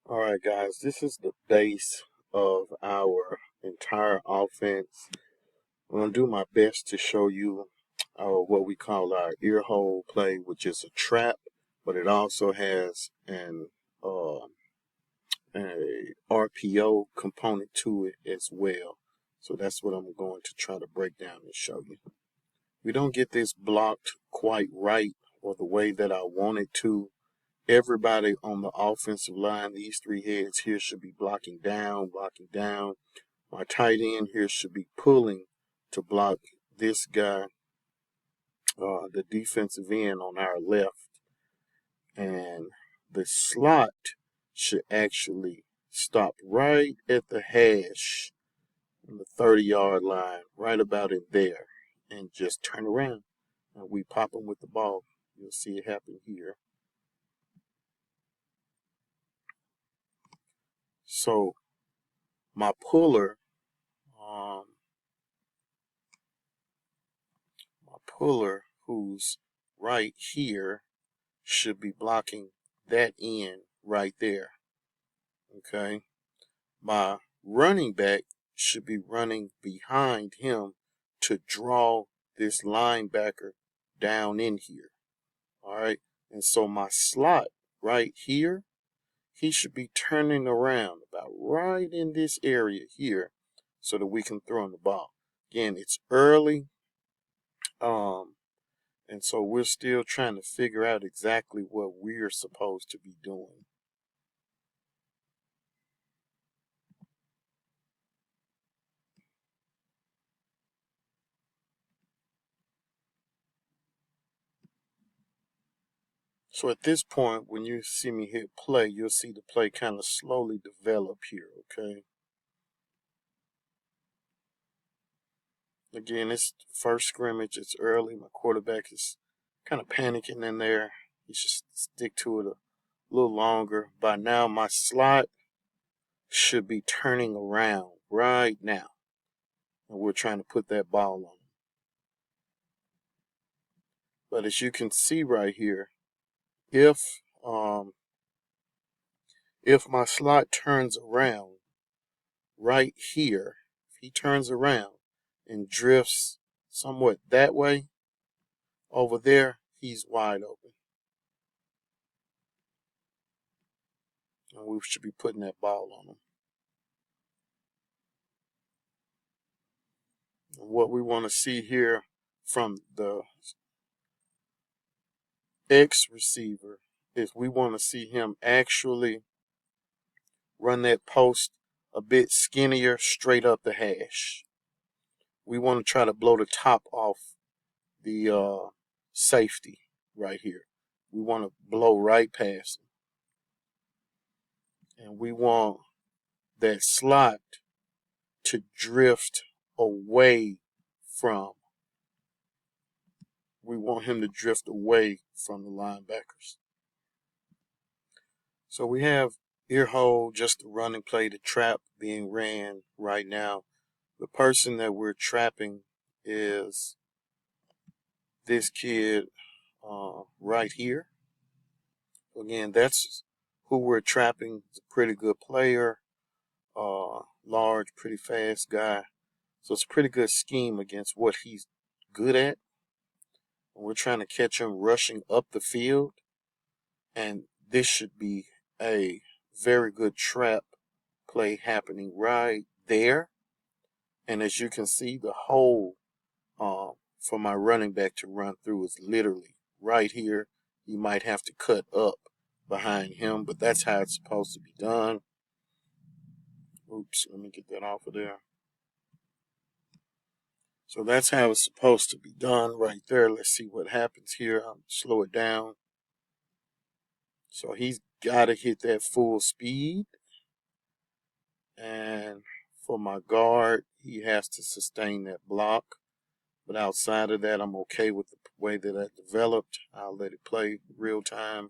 All right, guys, this is the base of our entire offense. I'm going to do my best to show you what we call our ear hole play, which is a trap, but it also has uh, a RPO component to it as well. So that's what I'm going to try to break down and show you. We don't get this blocked quite right or the way that I want it to. Everybody on the offensive line, these three heads here should be blocking down, blocking down. My tight end here should be pulling to block this guy, the defensive end on our left. And the slot should actually stop right at the hash on the 30-yard line, right about in there, and just turn around. And we pop him with the ball. You'll see it happen here. So my puller, um, who's right here should be blocking that end right there. Okay. My running back should be running behind him to draw this linebacker down in here. All right. And so my slot right here, he should be turning around about right in this area here so that we can throw him the ball. Again, it's early. And so we're still trying to figure out exactly what we're supposed to be doing. So at this point, when you see me hit play, you'll see the play kind of slowly develop here, okay? Again, it's first scrimmage, it's early. My quarterback is kind of panicking in there. He should stick to it a little longer. By now, my slot should be turning around right now. And we're trying to put that ball on him. But as you can see right here, if my slot turns around right here, if he turns around and drifts somewhat that way, over there, he's wide open. And we should be putting that ball on him. And what we want to see here from the X receiver is we want to see him actually run that post a bit skinnier straight up the hash. We want to try to blow the top off the safety right here. We want to blow right past him. And we want that slot to drift away from. We want him to drift away from the linebackers. So we have Earhole, just the running play, the trap being ran right now. The person that we're trapping is this kid right here. Again, that's who we're trapping. He's a pretty good player, large, pretty fast guy. So it's a pretty good scheme against what he's good at. And we're trying to catch him rushing up the field. And this should be a very good trap play happening right there. And as you can see, the hole for my running back to run through is literally right here. You might have to cut up behind him, but that's how it's supposed to be done. Oops, let me get that off of there. So that's how it's supposed to be done right there. Let's see what happens here. I'll slow it down. So he's got to hit that full speed. And for my guard, he has to sustain that block. But outside of that, I'm okay with the way that I developed. I'll let it play real time.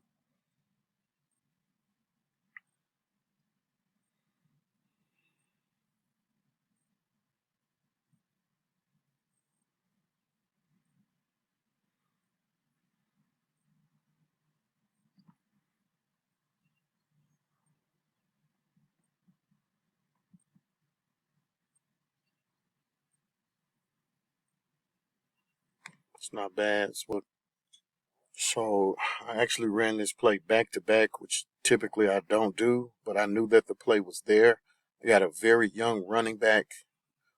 It's not bad. So I actually ran this play back to back, which typically I don't do, but I knew that the play was there. I got a very young running back.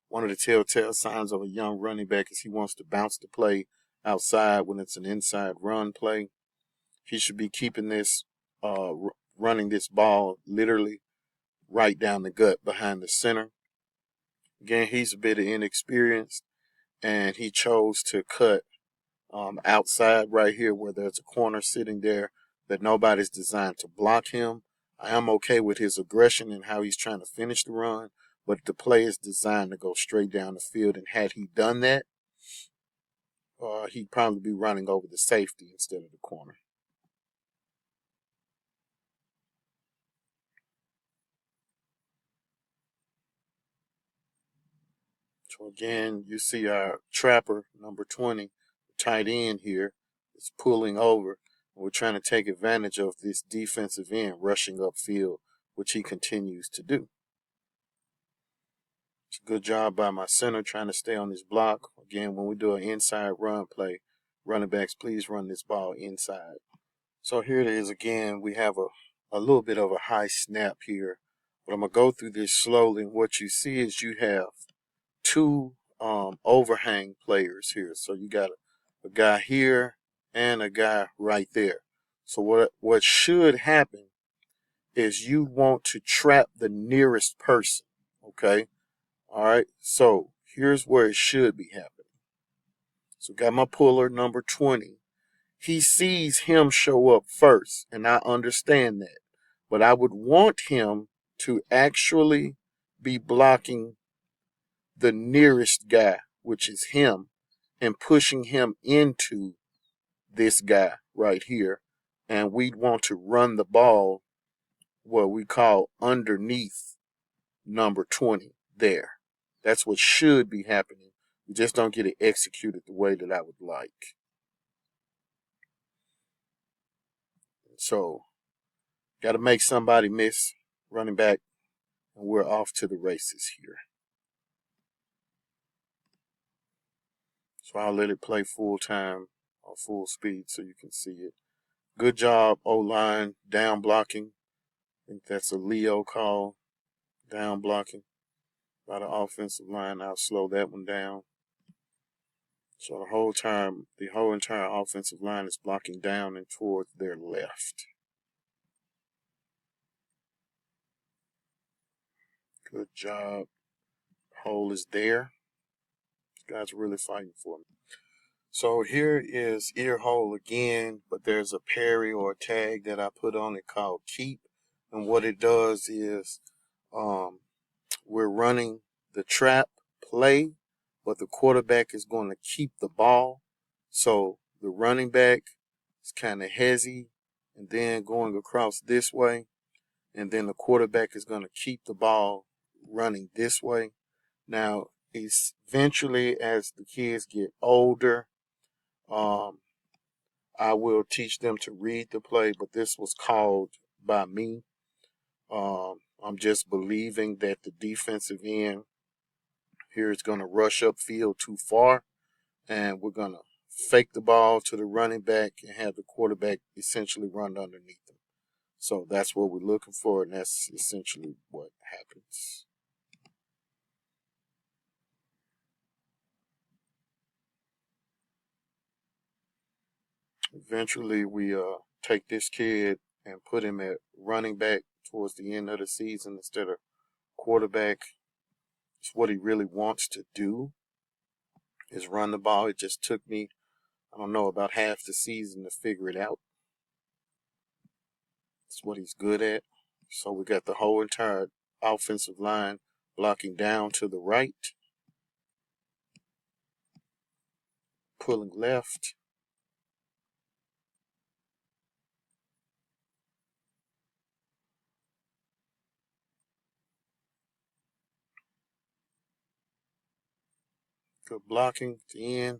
One of the telltale signs of a young running back is he wants to bounce the play outside when it's an inside run play. He should be keeping this, running this ball literally right down the gut behind the center. Again, he's a bit inexperienced, and he chose to cut outside right here where there's a corner sitting there that nobody's designed to block him. I am okay with his aggression and how he's trying to finish the run, but the play is designed to go straight down the field. And had he done that, he'd probably be running over the safety instead of the corner. So again, you see our trapper, number 20, tight end here, is pulling over. We're trying to take advantage of this defensive end rushing upfield, which he continues to do. It's a good job by my center trying to stay on this block. Again, when we do an inside run play, running backs, please run this ball inside. So here it is again. We have a little bit of a high snap here, but I'm going to go through this slowly. And what you see is you have two overhang players here. So you got a guy here and a guy right there. So what should happen is you want to trap the nearest person. Okay. All right. So here's where it should be happening. So got my puller number 20. He sees him show up first, and I understand that. But I would want him to actually be blocking the nearest guy, which is him, and pushing him into this guy right here. And we'd want to run the ball, what we call underneath number 20 there. That's what should be happening. We just don't get it executed the way that I would like. So, got to make somebody miss running back, and we're off to the races here. So I'll let it play full time or full speed so you can see it. Good job, O-line, down blocking. I think that's a Leo call, down blocking by the offensive line. I'll slow that one down. So the whole entire offensive line is blocking down and towards their left. Good job. Hole is there. These guys are really fighting for me. So here is Earhole again, but there's a parry or a tag that I put on it called keep. And what it does is we're running the trap play, but the quarterback is going to keep the ball. So the running back is kind of hezzy and then going across this way. And then the quarterback is going to keep the ball running this way. Now, eventually, as the kids get older, I will teach them to read the play, but this was called by me. I'm just believing that the defensive end here is going to rush upfield too far, and we're going to fake the ball to the running back and have the quarterback essentially run underneath them. So that's what we're looking for, and that's essentially what happens. Eventually, we take this kid and put him at running back towards the end of the season instead of quarterback. It's what he really wants to do is run the ball. It just took me, I don't know, about half the season to figure it out. It's what he's good at. So we got the whole entire offensive line blocking down to the right, pulling left. Good blocking at the end,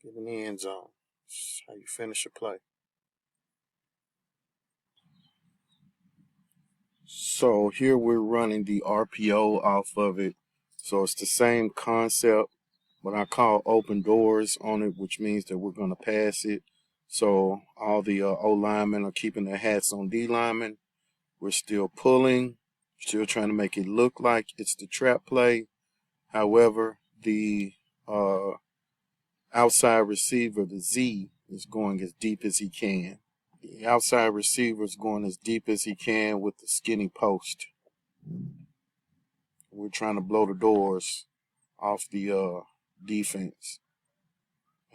getting the end zone. That's how you finish a play. So here we're running the RPO off of it. So it's the same concept, but I call open doors on it, which means that we're going to pass it. So all the O linemen are keeping their hats on D linemen. We're still pulling, still trying to make it look like it's the trap play. However, the outside receiver, the Z, is going as deep as he can. The outside receiver is going as deep as he can with the skinny post. We're trying to blow the doors off the defense.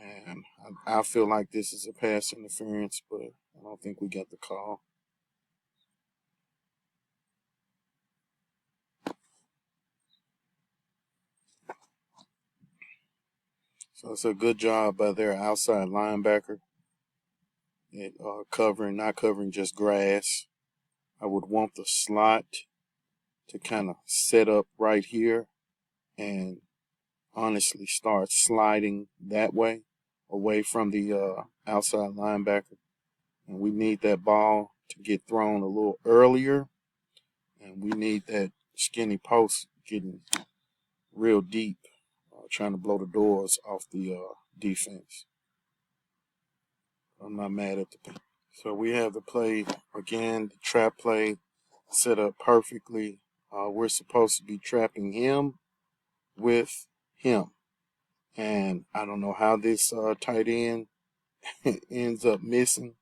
And I feel like this is a pass interference, but I don't think we got the call. So it's a good job by their outside linebacker at not covering just grass. I would want the slot to kind of set up right here and honestly start sliding that way away from the outside linebacker. And we need that ball to get thrown a little earlier. And we need that skinny post getting real deep, trying to blow the doors off the defense. I'm not mad at the play. So we have the play again, the trap play set up perfectly. We're supposed to be trapping him with him. And I don't know how this tight end ends up missing,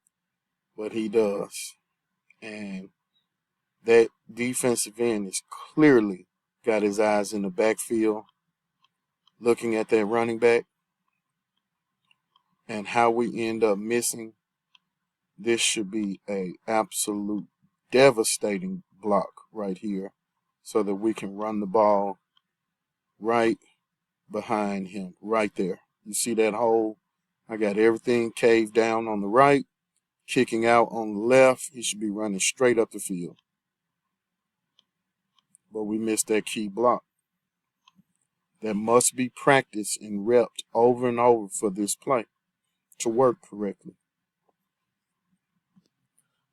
but he does. And that defensive end is clearly got his eyes in the backfield, looking at that running back. And how we end up missing, this should be a absolute devastating block right here so that we can run the ball right behind him, right there. You see that hole? I got everything caved down on the right, kicking out on the left. He should be running straight up the field. But we missed that key block. That must be practiced and repped over and over for this play to work correctly.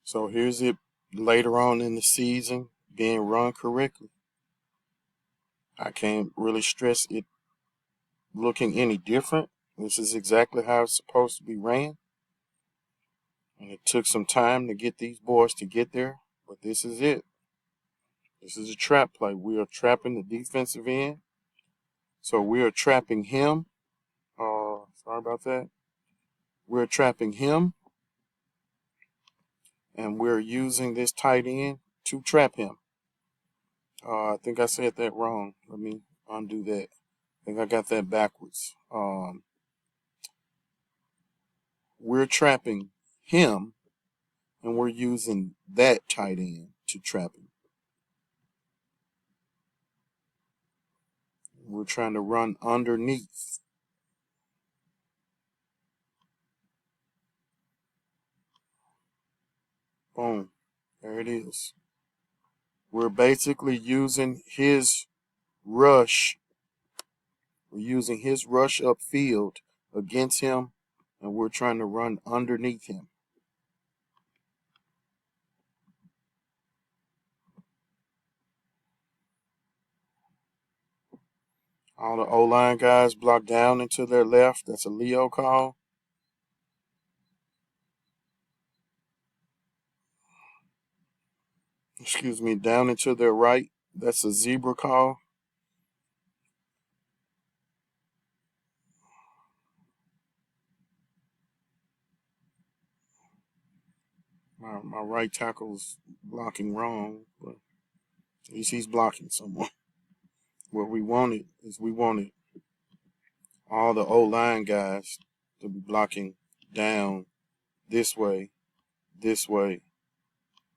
So here's it later on in the season being run correctly. I can't really stress it looking any different. This is exactly how it's supposed to be ran. And it took some time to get these boys to get there, but this is it. This is a trap play. We are trapping the defensive end. So we are trapping him. Sorry about that. We're trapping him. And we're using this tight end to trap him. I think I said that wrong. Let me undo that. I think I got that backwards. We're trapping him, and we're using that tight end to trap him. We're trying to run underneath. Boom. There it is. We're basically using his rush. We're using his rush upfield against him, and we're trying to run underneath him. All the O-line guys block down and to their left. That's a Leo call. Excuse me, down and to their right. That's a zebra call. My right tackle's blocking wrong, but at least he's blocking someone. What we wanted is we wanted all the O-line guys to be blocking down this way, this way,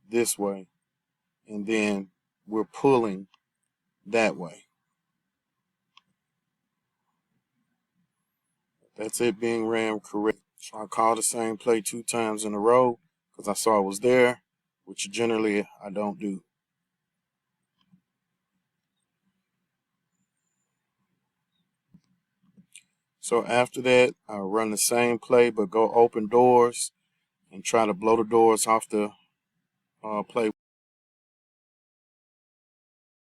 this way, and then we're pulling that way. That's it being ran correct. So I called the same play 2 times in a row because I saw it was there, which generally I don't do. So after that, I run the same play but go open doors and try to blow the doors off the play